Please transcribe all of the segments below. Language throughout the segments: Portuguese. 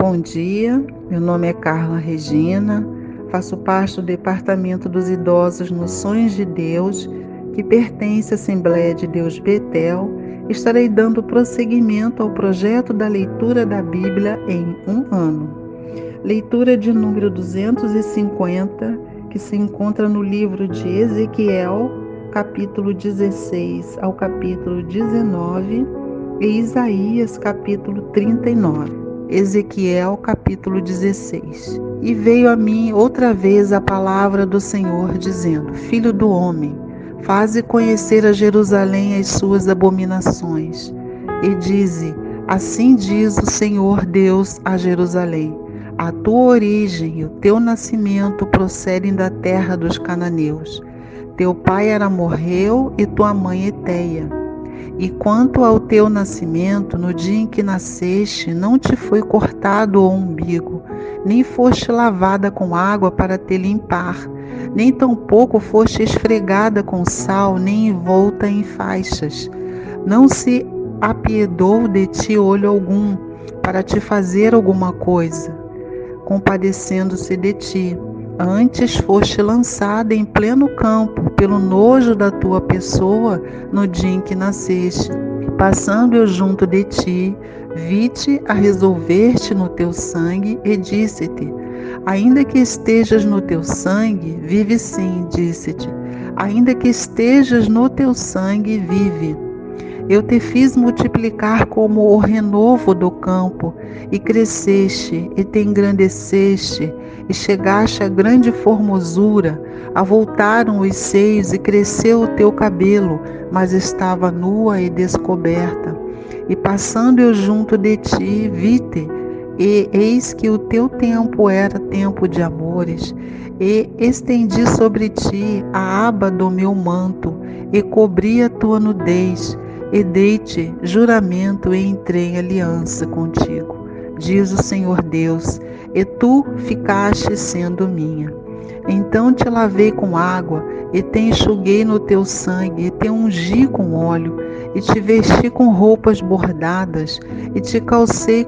Bom dia, meu nome é Carla Regina, faço parte do Departamento dos Idosos nos Sonhos de Deus, que pertence à Assembleia de Deus Betel. Estarei dando prosseguimento ao projeto da leitura da Bíblia em um ano. Leitura de número 250, que se encontra no livro de Ezequiel, capítulo 16 ao capítulo 19, e Isaías, capítulo 39. Ezequiel, capítulo 16. E veio a mim outra vez a palavra do Senhor, dizendo: Filho do homem, faze conhecer a Jerusalém as suas abominações. E dize: Assim diz o Senhor Deus a Jerusalém: A tua origem e o teu nascimento procedem da terra dos cananeus. Teu pai era amorreu e tua mãe heteia. E quanto ao teu nascimento, no dia em que nasceste, não te foi cortado o umbigo, nem foste lavada com água para te limpar, nem tampouco foste esfregada com sal, nem envolta em faixas. Não se apiedou de ti olho algum, para te fazer alguma coisa, compadecendo-se de ti. Antes foste lançada em pleno campo, pelo nojo da tua pessoa, no dia em que nasceste. Passando eu junto de ti, vi-te a resolver-te no teu sangue, e disse-te: Ainda que estejas no teu sangue, vive sim, disse-te. Ainda que estejas no teu sangue, vive. Eu te fiz multiplicar como o renovo do campo, e cresceste, e te engrandeceste, e chegaste a grande formosura. Avultaram os seios, e cresceu o teu cabelo, mas estava nua e descoberta. E passando eu junto de ti, vi-te, e eis que o teu tempo era tempo de amores, e estendi sobre ti a aba do meu manto, e cobri a tua nudez, e dei-te juramento e entrei em aliança contigo, diz o Senhor Deus, e tu ficaste sendo minha. Então te lavei com água, e te enxuguei no teu sangue, e te ungi com óleo, e te vesti com roupas bordadas, e te calcei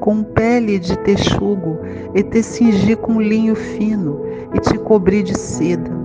com pele de texugo, e te cingi com linho fino, e te cobri de seda.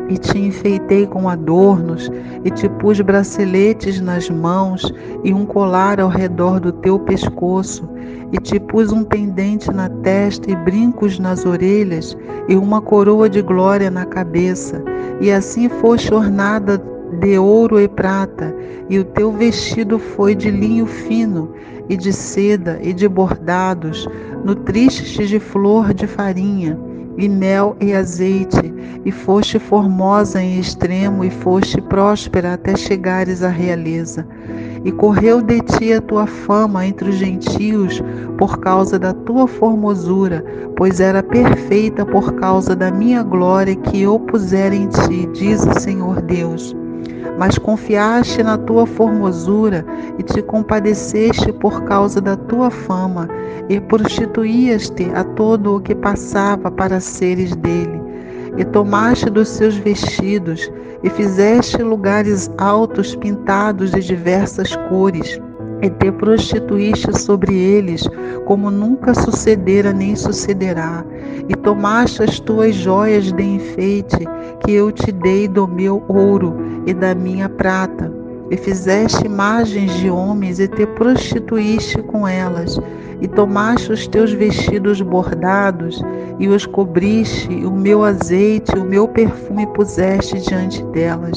E te enfeitei com adornos, e te pus braceletes nas mãos, e um colar ao redor do teu pescoço, e te pus um pendente na testa, e brincos nas orelhas, e uma coroa de glória na cabeça. E assim foste ornada de ouro e prata, e o teu vestido foi de linho fino, e de seda, e de bordados, nutriste de flor de farinha, e mel e azeite, e foste formosa em extremo, e foste próspera até chegares à realeza. E correu de ti a tua fama entre os gentios por causa da tua formosura, pois era perfeita por causa da minha glória que eu pusera em ti, diz o Senhor Deus. Mas confiaste na tua formosura e te compadeceste por causa da tua fama, e prostituías-te a todo o que passava para seres dele. E tomaste dos seus vestidos, e fizeste lugares altos pintados de diversas cores, e te prostituíste sobre eles, como nunca sucedera nem sucederá. E tomaste as tuas joias de enfeite, que eu te dei do meu ouro e da minha prata, e fizeste imagens de homens, e te prostituíste com elas. E tomaste os teus vestidos bordados, e os cobriste, e o meu azeite, o meu perfume puseste diante delas.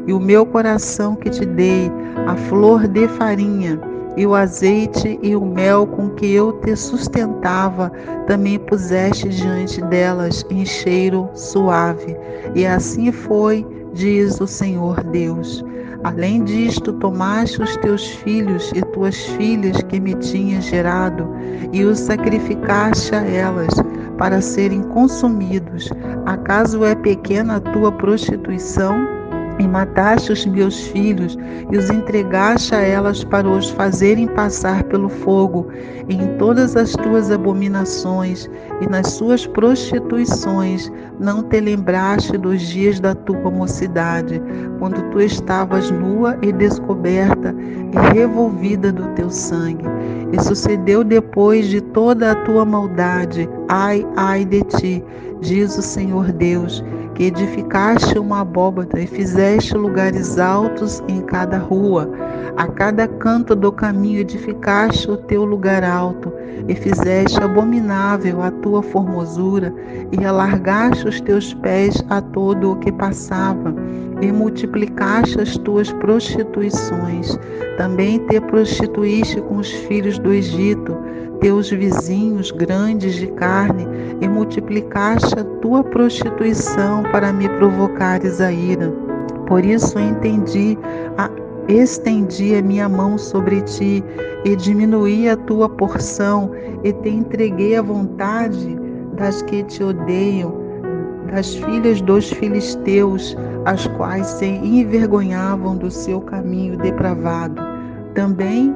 E o meu coração que te dei, a flor de farinha, e o azeite e o mel com que eu te sustentava, também puseste diante delas em cheiro suave. E assim foi, diz o Senhor Deus. Além disto, tomaste os teus filhos e tuas filhas que me tinhas gerado, e os sacrificaste a elas, para serem consumidos. Acaso é pequena a tua prostituição? e mataste os meus filhos, e os entregaste a elas para os fazerem passar pelo fogo, e em todas as tuas abominações e nas suas prostituições não te lembraste dos dias da tua mocidade, quando tu estavas nua e descoberta e revolvida do teu sangue. E sucedeu depois de toda a tua maldade, ai, ai de ti, diz o Senhor Deus, que edificaste uma abóbada e fizeste lugares altos em cada rua. A cada canto do caminho edificaste o teu lugar alto, e fizeste abominável a tua formosura, e alargaste os teus pés a todo o que passava, e multiplicaste as tuas prostituições. Também te prostituíste com os filhos do Egito, teus vizinhos grandes de carne, e multiplicaste a tua prostituição para me provocares a ira. Por isso estendi a minha mão sobre ti, e diminuí a tua porção, e te entreguei à vontade das que te odeiam, das filhas dos filisteus, as quais se envergonhavam do seu caminho depravado. Também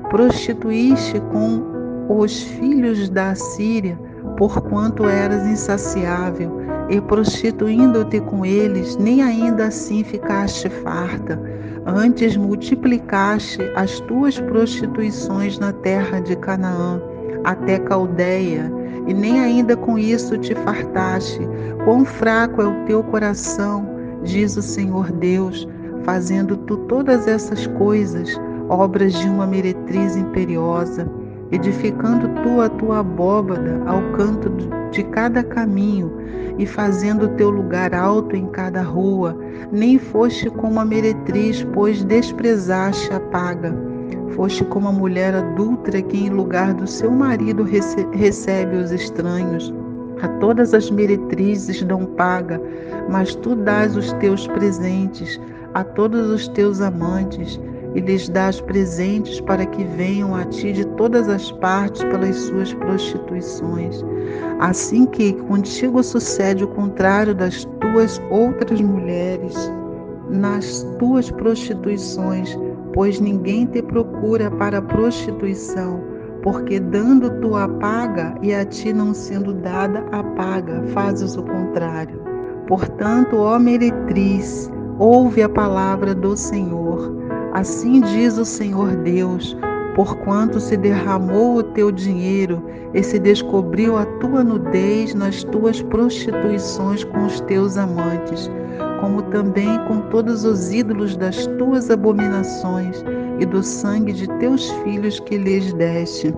prostituíste com os filhos da Assíria, porquanto eras insaciável, e prostituindo-te com eles, nem ainda assim ficaste farta. Antes multiplicaste as tuas prostituições na terra de Canaã, até Caldeia, e nem ainda com isso te fartaste. Quão fraco é o teu coração, diz o Senhor Deus, fazendo tu todas essas coisas, obras de uma meretriz imperiosa, edificando tu a tua abóbada ao canto de cada caminho, e fazendo o teu lugar alto em cada rua. Nem foste como a meretriz, pois desprezaste a paga. Foste como a mulher adúltera que em lugar do seu marido recebe os estranhos. A todas as meretrizes dão paga, mas tu dás os teus presentes a todos os teus amantes, e lhes dás presentes para que venham a ti de todas as partes pelas suas prostituições. Assim que contigo sucede o contrário das tuas outras mulheres, nas tuas prostituições, pois ninguém te procura para a prostituição, porque dando tu a paga e a ti não sendo dada a paga, fazes o contrário. Portanto, ó meretriz, ouve a palavra do Senhor. Assim diz o Senhor Deus, porquanto se derramou o teu dinheiro e se descobriu a tua nudez nas tuas prostituições com os teus amantes, como também com todos os ídolos das tuas abominações e do sangue de teus filhos que lhes deste.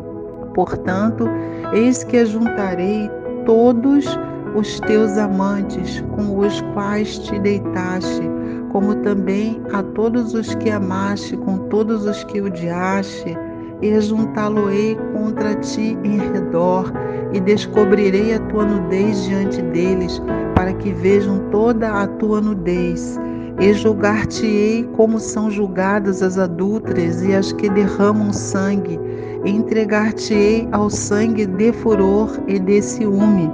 Portanto, eis que ajuntarei todos os teus amantes com os quais te deitaste, como também a todos os que amaste com todos os que odiaste, e ajuntá-lo-ei contra ti em redor, e descobrirei a tua nudez diante deles, para que vejam toda a tua nudez, e julgar-te-ei como são julgadas as adúlteras e as que derramam sangue, e entregar-te-ei ao sangue de furor e de ciúme,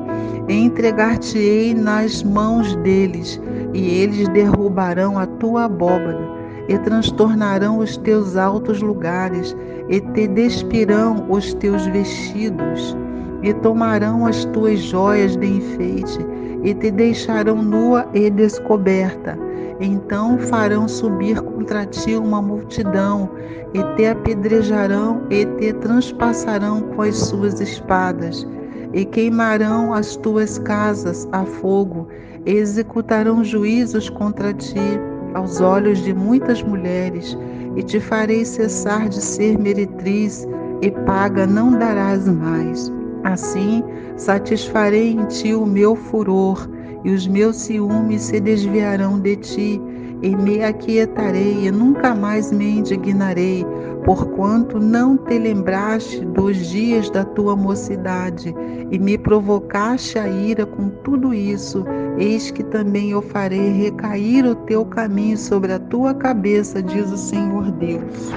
e entregar-te-ei nas mãos deles, e eles derrubarão a tua abóbada, e transtornarão os teus altos lugares, e te despirão os teus vestidos, e tomarão as tuas joias de enfeite, e te deixarão nua e descoberta. Então farão subir contra ti uma multidão, e te apedrejarão e te transpassarão com as suas espadas, e queimarão as tuas casas a fogo, e executarão juízos contra ti aos olhos de muitas mulheres, e te farei cessar de ser meretriz, e paga não darás mais. Assim satisfarei em ti o meu furor, e os meus ciúmes se desviarão de ti, e me aquietarei, e nunca mais me indignarei, porquanto não te lembraste dos dias da tua mocidade, e me provocaste a ira com tudo isso. Eis que também eu farei recair o teu caminho sobre a tua cabeça, diz o Senhor Deus.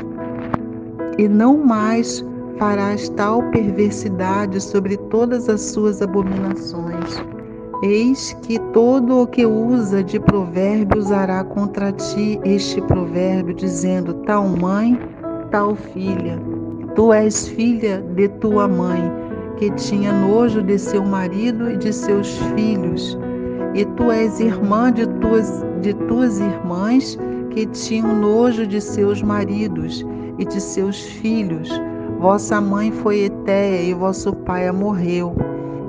E não mais farás tal perversidade sobre todas as suas abominações. Eis que todo o que usa de provérbio usará contra ti este provérbio, dizendo: tal mãe, tal filha. Tu és filha de tua mãe, que tinha nojo de seu marido e de seus filhos. E tu és irmã de tuas irmãs, que tinham nojo de seus maridos e de seus filhos. Vossa mãe foi Etéia e vosso pai a morreu.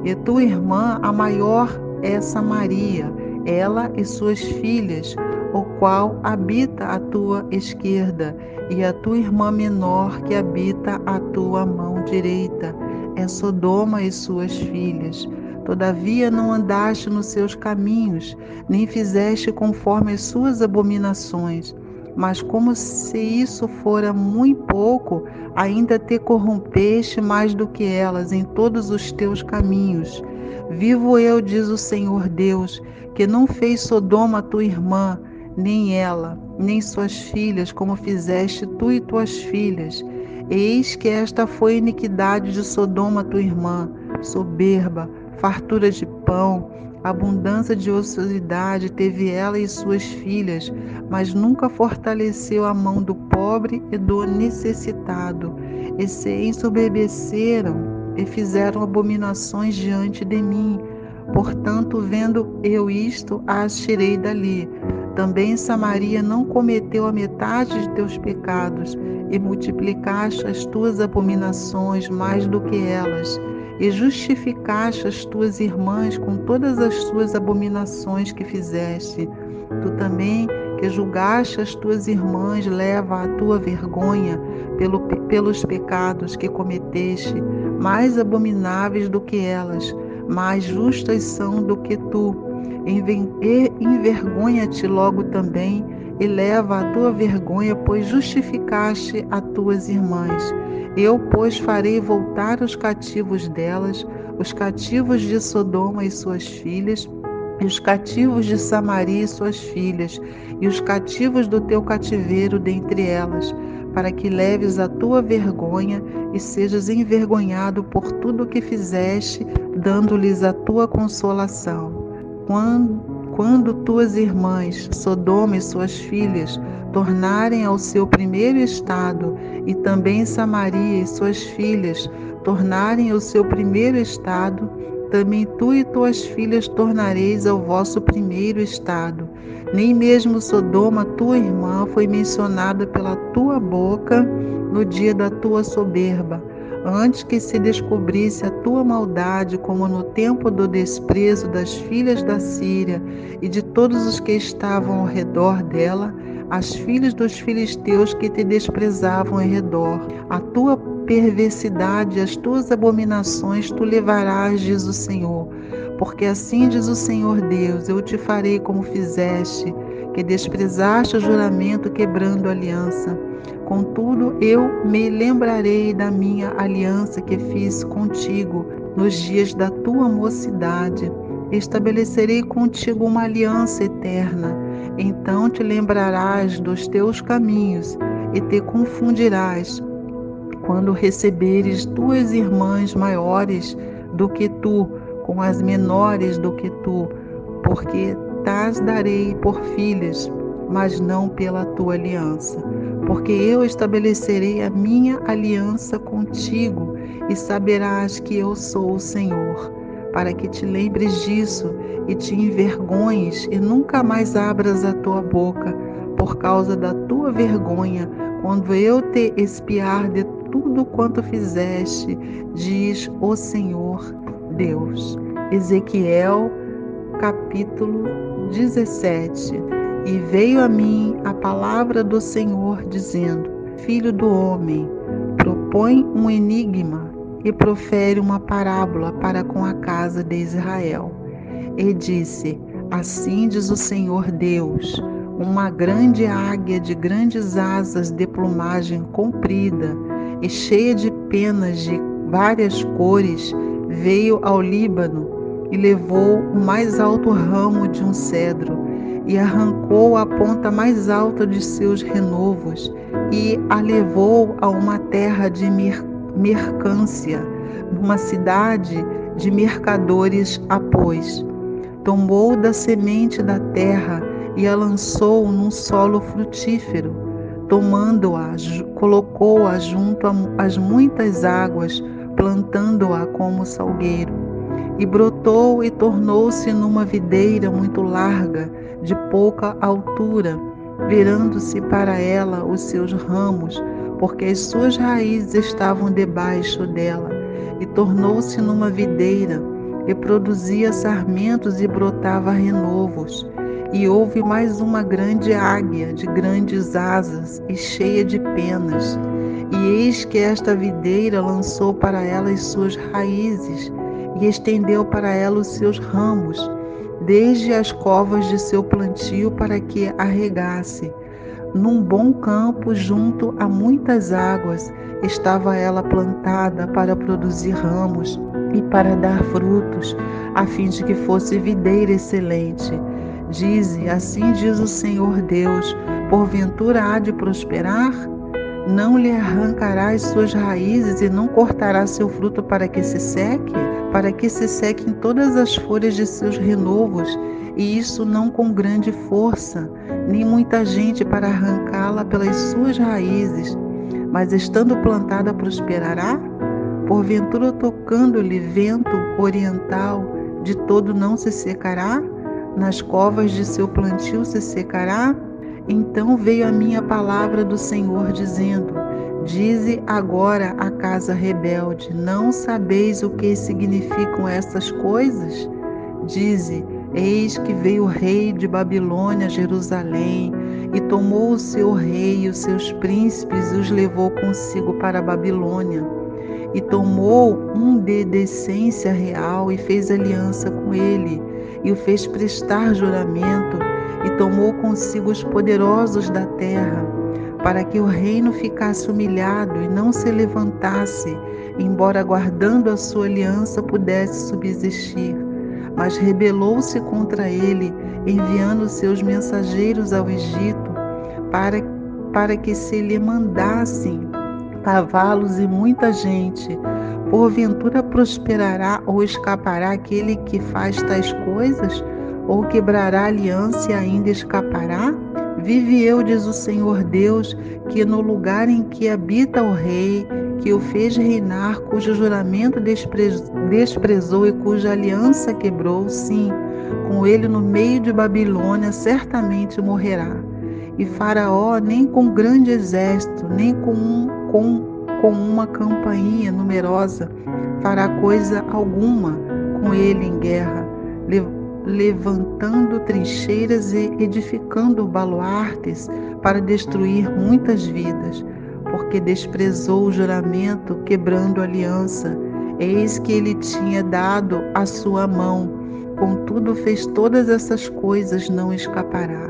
E tua irmã, a maior, é Samaria, ela e suas filhas, o qual habita à tua esquerda, e a tua irmã menor, que habita à tua mão direita, é Sodoma e suas filhas. Todavia não andaste nos seus caminhos, nem fizeste conforme as suas abominações. Mas como se isso fora muito pouco, ainda te corrompeste mais do que elas em todos os teus caminhos. Vivo eu, diz o Senhor Deus, que não fez Sodoma tua irmã, nem ela, nem suas filhas, como fizeste tu e tuas filhas. Eis que esta foi a iniquidade de Sodoma tua irmã, soberba, fartura de pão, abundância de ociosidade teve ela e suas filhas, mas nunca fortaleceu a mão do pobre e do necessitado, e se ensoberbeceram e fizeram abominações diante de mim. Portanto, vendo eu isto, as tirei dali. Também Samaria não cometeu a metade de teus pecados, e multiplicaste as tuas abominações mais do que elas, e justificaste as tuas irmãs com todas as suas abominações que fizeste. Tu também, que julgaste as tuas irmãs, leva a tua vergonha pelos pecados que cometeste, mais abomináveis do que elas, mais justas são do que tu. Envergonha-te logo também, e leva a tua vergonha, pois justificaste as tuas irmãs. Eu, pois, farei voltar os cativos delas, os cativos de Sodoma e suas filhas, e os cativos de Samaria e suas filhas, e os cativos do teu cativeiro dentre elas, para que leves a tua vergonha e sejas envergonhado por tudo o que fizeste, dando-lhes a tua consolação. Quando tuas irmãs, Sodoma e suas filhas, tornarem ao seu primeiro estado, e também Samaria e suas filhas tornarem ao seu primeiro estado, também tu e tuas filhas tornareis ao vosso primeiro estado. Nem mesmo Sodoma, tua irmã, foi mencionada pela tua boca no dia da tua soberba, antes que se descobrisse a tua maldade, como no tempo do desprezo das filhas da Síria e de todos os que estavam ao redor dela, as filhas dos filisteus que te desprezavam em redor. A tua perversidade e as tuas abominações tu levarás, diz o Senhor. Porque assim diz o Senhor Deus: eu te farei como fizeste, que desprezaste o juramento, quebrando a aliança. Contudo, eu me lembrarei da minha aliança que fiz contigo nos dias da tua mocidade. Estabelecerei contigo uma aliança eterna. Então te lembrarás dos teus caminhos e te confundirás quando receberes tuas irmãs maiores do que tu, com as menores do que tu, porque tas darei por filhas, mas não pela tua aliança. Porque eu estabelecerei a minha aliança contigo, e saberás que eu sou o Senhor, para que te lembres disso e te envergonhes, e nunca mais abras a tua boca, por causa da tua vergonha, quando eu te espiar de tudo quanto fizeste, diz o Senhor Deus. Ezequiel, capítulo 17. E veio a mim a palavra do Senhor, dizendo: Filho do homem, propõe um enigma e profere uma parábola para com a casa de Israel. E disse: Assim diz o Senhor Deus: uma grande águia de grandes asas, de plumagem comprida e cheia de penas de várias cores, veio ao Líbano e levou o mais alto ramo de um cedro, e arrancou a ponta mais alta de seus renovos, e a levou a uma terra de mercância, numa cidade de mercadores a pôs. tomou da semente da terra e a lançou num solo frutífero. Tomando-a, colocou-a junto às muitas águas, plantando-a como salgueiro. E brotou e tornou-se numa videira muito larga, de pouca altura, virando-se para ela os seus ramos, porque as suas raízes estavam debaixo dela. E tornou-se numa videira, e produzia sarmentos e brotava renovos. E houve mais uma grande águia, de grandes asas e cheia de penas. E eis que esta videira lançou para ela as suas raízes, e estendeu para ela os seus ramos, desde as covas de seu plantio, para que a regasse. Num bom campo, junto a muitas águas, estava ela plantada para produzir ramos e para dar frutos, a fim de que fosse videira excelente. Dize, assim diz o Senhor Deus: porventura há de prosperar? Não lhe arrancará as suas raízes e não cortará seu fruto para que se seque? Para que se sequem todas as folhas de seus renovos, e isso não com grande força, nem muita gente para arrancá-la pelas suas raízes, mas estando plantada prosperará? Porventura tocando-lhe vento oriental, de todo não se secará? Nas covas de seu plantio se secará? Então veio a minha palavra do Senhor, dizendo: dize agora à casa rebelde: não sabeis o que significam estas coisas? Dize: eis que veio o rei de Babilônia a Jerusalém, e tomou o seu rei e os seus príncipes e os levou consigo para a Babilônia. E tomou um de decência real e fez aliança com ele, e o fez prestar juramento, e tomou consigo os poderosos da terra, para que o reino ficasse humilhado e não se levantasse, embora guardando a sua aliança pudesse subsistir. Mas rebelou-se contra ele, enviando seus mensageiros ao Egito, para que se lhe mandassem cavalos e muita gente. Porventura prosperará ou escapará aquele que faz tais coisas? Ou quebrará a aliança e ainda escapará? Vive eu, diz o Senhor Deus, que no lugar em que habita o rei, que o fez reinar, cujo juramento desprezou e cuja aliança quebrou, sim, com ele no meio de Babilônia certamente morrerá. E Faraó, nem com grande exército, nem com uma campanha numerosa, fará coisa alguma com ele em guerra, levantando trincheiras e edificando baluartes para destruir muitas vidas, porque desprezou o juramento, quebrando a aliança. Eis que ele tinha dado a sua mão, contudo fez todas essas coisas, não escapará.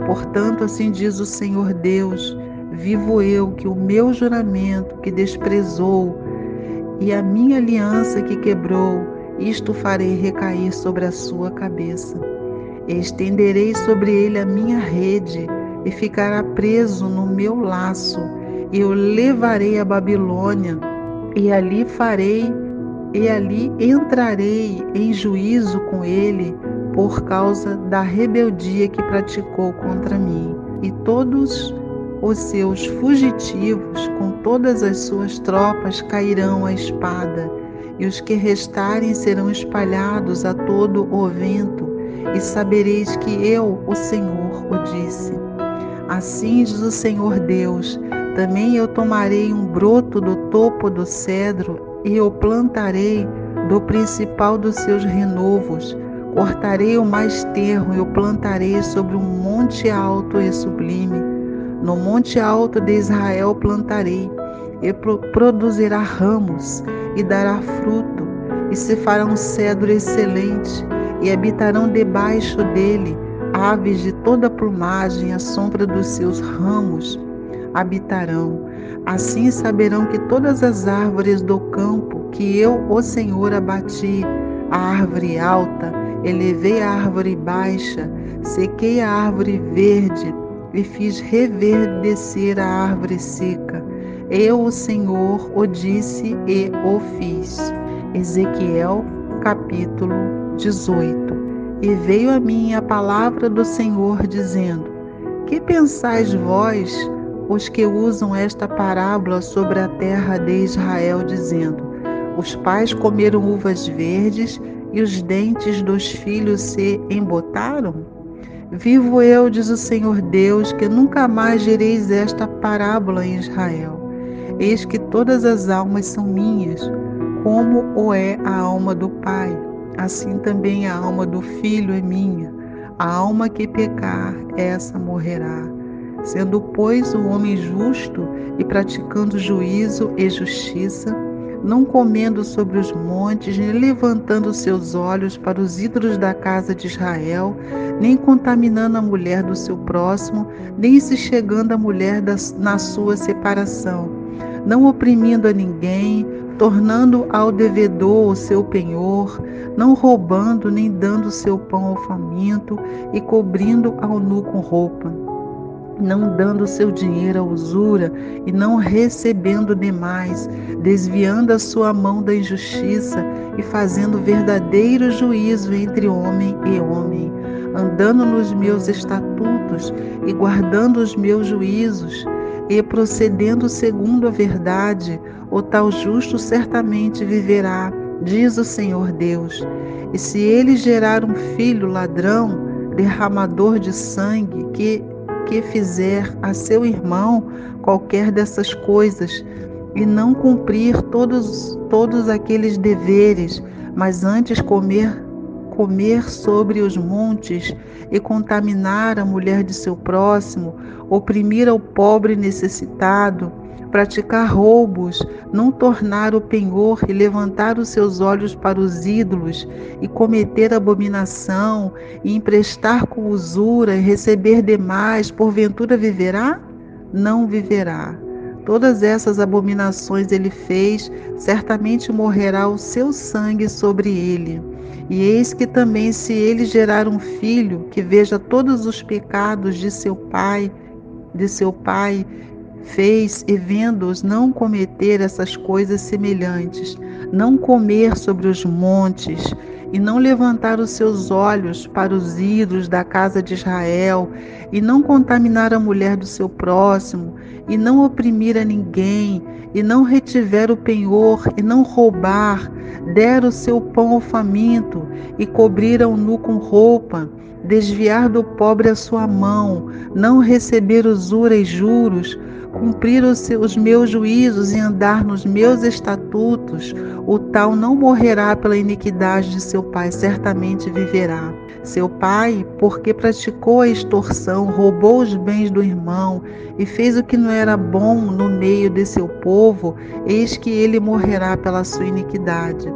Portanto, assim diz o Senhor Deus: vivo eu, que o meu juramento que desprezou e a minha aliança que quebrou, isto farei recair sobre a sua cabeça. Estenderei sobre ele a minha rede, e ficará preso no meu laço. E o levarei a Babilônia, e ali entrarei em juízo com ele, por causa da rebeldia que praticou contra mim. E todos os seus fugitivos, com todas as suas tropas, cairão à espada, e os que restarem serão espalhados a todo o vento, e sabereis que eu, o Senhor, o disse. Assim diz o Senhor Deus: também eu tomarei um broto do topo do cedro, e o plantarei do principal dos seus renovos. Cortarei o mais tenro e o plantarei sobre um monte alto e sublime. No monte alto de Israel plantarei, e produzirá ramos, e dará fruto, e se fará um cedro excelente, e habitarão debaixo dele aves de toda plumagem, à sombra dos seus ramos habitarão. Assim saberão que todas as árvores do campo, que eu, o Senhor, abati, a árvore alta, elevei a árvore baixa, sequei a árvore verde, e fiz reverdecer a árvore seca. Eu, o Senhor, o disse e o fiz. Ezequiel, capítulo 18. E veio a mim a palavra do Senhor, dizendo: Que pensais vós, os que usam esta parábola sobre a terra de Israel, dizendo: Os pais comeram uvas verdes e os dentes dos filhos se embotaram? Vivo eu, diz o Senhor Deus, que nunca mais direis esta parábola em Israel. Eis que todas as almas são minhas, como o é a alma do pai, assim também a alma do filho é minha. A alma que pecar, essa morrerá. Sendo, pois, o homem justo e praticando juízo e justiça, não comendo sobre os montes, nem levantando seus olhos para os ídolos da casa de Israel, nem contaminando a mulher do seu próximo, nem se chegando à mulher na sua separação, não oprimindo a ninguém, tornando ao devedor o seu penhor, não roubando nem dando seu pão ao faminto e cobrindo ao nu com roupa, não dando seu dinheiro à usura e não recebendo demais, desviando a sua mão da injustiça e fazendo verdadeiro juízo entre homem e homem, andando nos meus estatutos e guardando os meus juízos e procedendo segundo a verdade, o tal justo certamente viverá, diz o Senhor Deus. E se ele gerar um filho ladrão, derramador de sangue, que fizer a seu irmão qualquer dessas coisas, e não cumprir todos aqueles deveres, mas antes comer sobre os montes e contaminar a mulher de seu próximo, oprimir ao pobre necessitado, praticar roubos, não tornar o penhor e levantar os seus olhos para os ídolos e cometer abominação e emprestar com usura e receber demais, porventura viverá? Não viverá. Todas essas abominações ele fez, certamente morrerá o seu sangue sobre ele. E eis que também, se ele gerar um filho que veja todos os pecados de seu pai fez, e vendo-os não cometer essas coisas semelhantes, não comer sobre os montes, e não levantar os seus olhos para os ídolos da casa de Israel, e não contaminar a mulher do seu próximo, e não oprimir a ninguém, e não retiver o penhor, e não roubar, der o seu pão ao faminto, e cobrir ao nu com roupa, desviar do pobre a sua mão, não receber usura e juros, cumprir os meus juízos e andar nos meus estatutos, o tal não morrerá pela iniquidade de seu pai, certamente viverá. Seu pai, porque praticou a extorsão, roubou os bens do irmão e fez o que não era bom no meio de seu povo, eis que ele morrerá pela sua iniquidade.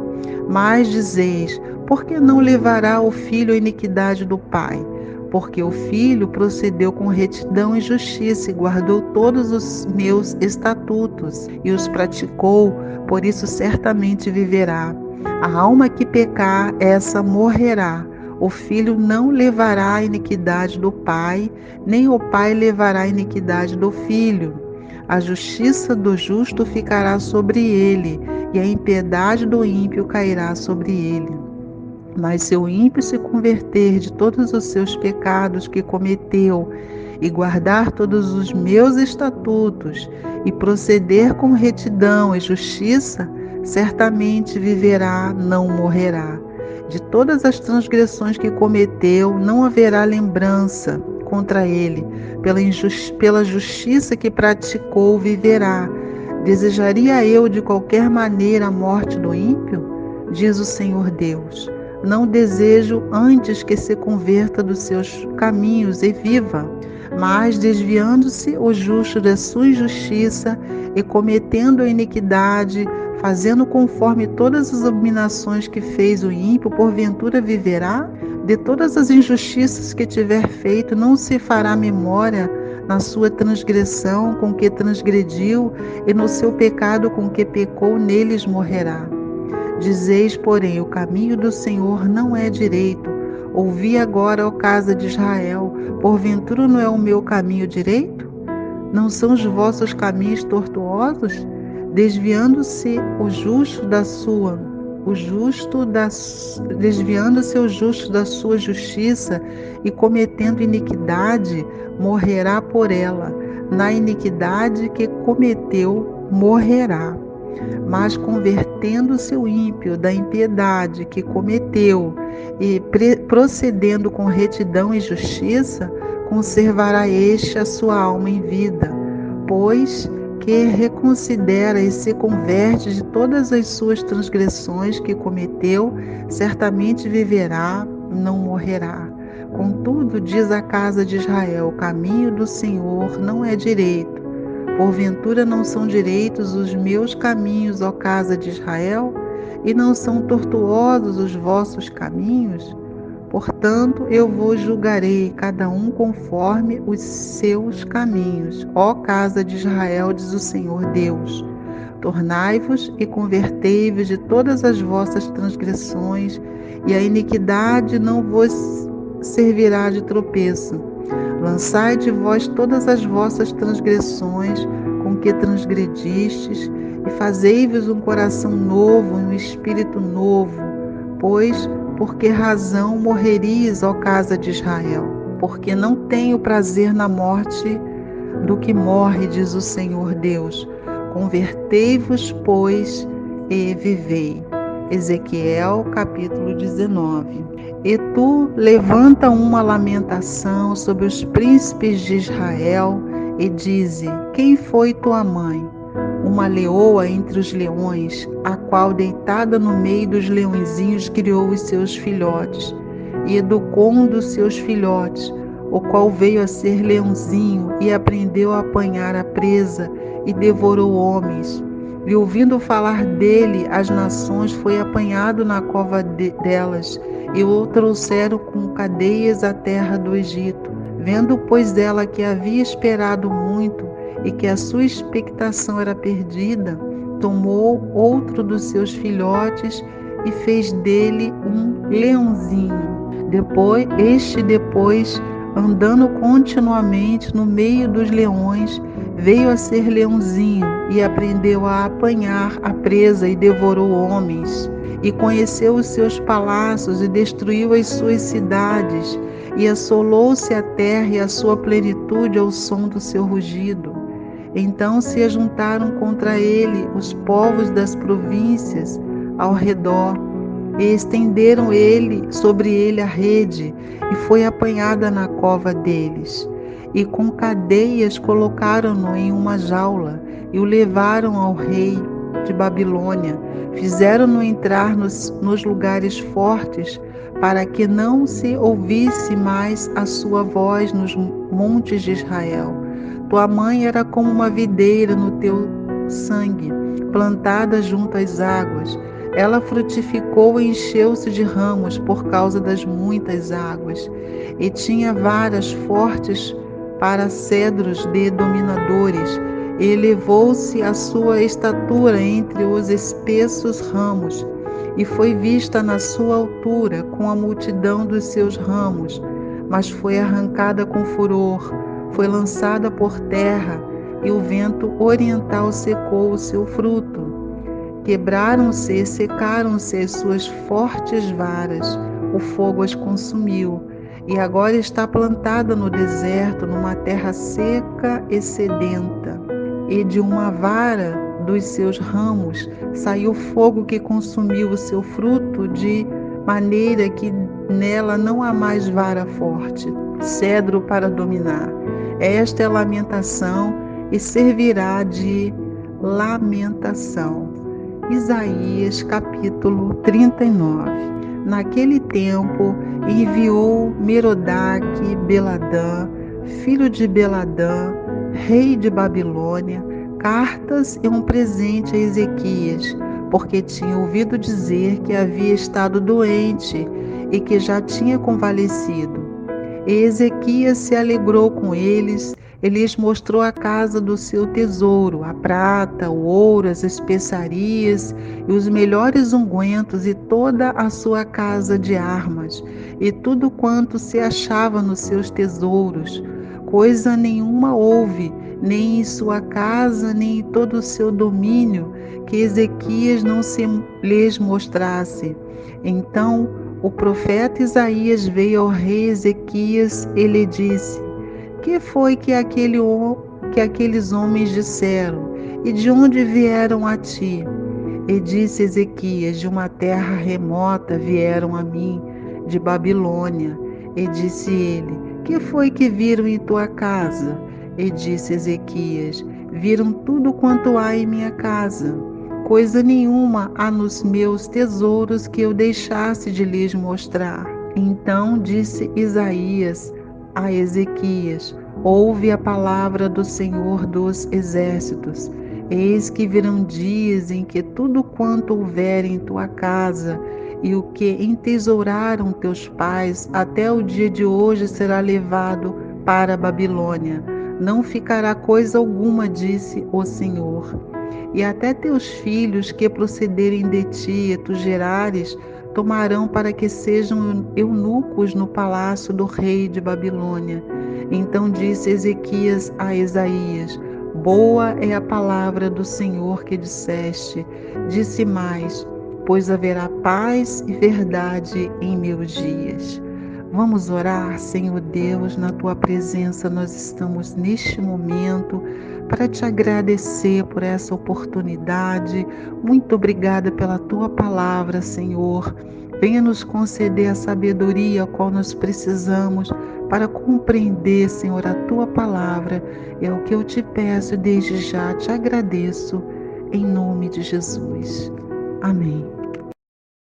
Mas dizeis: por que não levará o filho a iniquidade do pai? Porque o filho procedeu com retidão e justiça e guardou todos os meus estatutos e os praticou, por isso certamente viverá. A alma que pecar, essa morrerá. O filho não levará a iniquidade do pai, nem o pai levará a iniquidade do filho. A justiça do justo ficará sobre ele, e a impiedade do ímpio cairá sobre ele. Mas se o ímpio se converter de todos os seus pecados que cometeu, e guardar todos os meus estatutos, e proceder com retidão e justiça, certamente viverá, não morrerá. De todas as transgressões que cometeu, não haverá lembrança contra ele. Pela justiça que praticou, viverá. Desejaria eu de qualquer maneira a morte do ímpio? Diz o Senhor Deus. Não desejo antes que se converta dos seus caminhos e viva. Mas desviando-se o justo da sua injustiça e cometendo a iniquidade, fazendo conforme todas as abominações que fez o ímpio, porventura viverá? De todas as injustiças que tiver feito, não se fará memória na sua transgressão com que transgrediu, e no seu pecado com que pecou, neles morrerá. Dizeis, porém, o caminho do Senhor não é direito. Ouvi agora, ó casa de Israel, porventura não é o meu caminho direito? Não são os vossos caminhos tortuosos? Desviando-se o justo da sua desviando-se o justo da sua justiça e cometendo iniquidade, morrerá por ela. Na iniquidade que cometeu, morrerá. Mas convertendo-se o ímpio da impiedade que cometeu e procedendo com retidão e justiça, conservará este a sua alma em vida, pois que reconsidera e se converte de todas as suas transgressões que cometeu, certamente viverá, não morrerá. Contudo, diz a casa de Israel: o caminho do Senhor não é direito. Porventura não são direitos os meus caminhos, ó casa de Israel? E não são tortuosos os vossos caminhos? Portanto, eu vos julgarei, cada um conforme os seus caminhos. Ó casa de Israel, diz o Senhor Deus: tornai-vos e convertei-vos de todas as vossas transgressões, e a iniquidade não vos servirá de tropeço. Lançai de vós todas as vossas transgressões com que transgredistes, e fazei-vos um coração novo e um espírito novo, pois por que razão morrerias, ó casa de Israel? Porque não tenho prazer na morte do que morre, diz o Senhor Deus. Convertei-vos, pois, e vivei. Ezequiel, capítulo 19. E tu levanta uma lamentação sobre os príncipes de Israel e dize: quem foi tua mãe? Uma leoa entre os leões, a qual deitada no meio dos leõezinhos criou os seus filhotes, e educou um dos seus filhotes, o qual veio a ser leãozinho e aprendeu a apanhar a presa e devorou homens. E ouvindo falar dele, as nações foi apanhado na cova delas, e o trouxeram com cadeias à terra do Egito. Vendo, pois, ela que havia esperado muito e que a sua expectação era perdida, tomou outro dos seus filhotes e fez dele um leãozinho. Depois, andando continuamente no meio dos leões, veio a ser leãozinho e aprendeu a apanhar a presa e devorou homens. E conheceu os seus palácios e destruiu as suas cidades, e assolou-se a terra e a sua plenitude ao som do seu rugido. Então se ajuntaram contra ele os povos das províncias ao redor, e estenderam sobre ele a rede, e foi apanhada na cova deles. E com cadeias colocaram-no em uma jaula, e o levaram ao rei de Babilônia. Fizeram-no entrar nos lugares fortes, para que não se ouvisse mais a sua voz nos montes de Israel. Tua mãe era como uma videira no teu sangue, plantada junto às águas. Ela frutificou e encheu-se de ramos por causa das muitas águas, e tinha varas fortes para cedros de dominadores, e elevou-se a sua estatura entre os espessos ramos, e foi vista na sua altura com a multidão dos seus ramos, mas foi arrancada com furor, foi lançada por terra, e o vento oriental secou o seu fruto. Quebraram-se e secaram-se as suas fortes varas, o fogo as consumiu, e agora está plantada no deserto, numa terra seca e sedenta. E de uma vara dos seus ramos saiu fogo que consumiu o seu fruto, de maneira que nela não há mais vara forte, cedro para dominar. Esta é a lamentação e servirá de lamentação. Isaías capítulo 39. Naquele tempo enviou Merodach Beladã, filho de Beladã, rei de Babilônia, cartas e um presente a Ezequias, porque tinha ouvido dizer que havia estado doente e que já tinha convalescido. E Ezequias se alegrou com eles e lhes mostrou a casa do seu tesouro, a prata, o ouro, as especiarias e os melhores ungüentos e toda a sua casa de armas e tudo quanto se achava nos seus tesouros. coisa nenhuma houve, nem em sua casa, nem em todo o seu domínio, que Ezequias não se lhes mostrasse. Então o profeta Isaías veio ao rei Ezequias e lhe disse: Que foi que aqueles homens disseram? E de onde vieram a ti? E disse Ezequias: De uma terra remota vieram a mim, de Babilônia. E disse ele: Que foi que viram em tua casa? E disse Ezequias: Viram tudo quanto há em minha casa. Coisa nenhuma há nos meus tesouros que eu deixasse de lhes mostrar. Então disse Isaías a Ezequias: Ouve a palavra do Senhor dos Exércitos. Eis que virão dias em que tudo quanto houver em tua casa e o que entesouraram teus pais até o dia de hoje será levado para a Babilônia. Não ficará coisa alguma, disse o Senhor. E até teus filhos que procederem de ti e tu gerares, tomarão para que sejam eunucos no palácio do rei de Babilônia. Então disse Ezequias a Isaías: Boa é a palavra do Senhor que disseste. Disse mais: Pois haverá paz e verdade em meus dias. Vamos orar, Senhor Deus, na tua presença nós estamos neste momento para te agradecer por essa oportunidade. Muito obrigada pela tua palavra, Senhor. Venha nos conceder a sabedoria a qual nós precisamos para compreender, Senhor, a tua palavra. É o que eu te peço e desde já te agradeço, em nome de Jesus. Amém.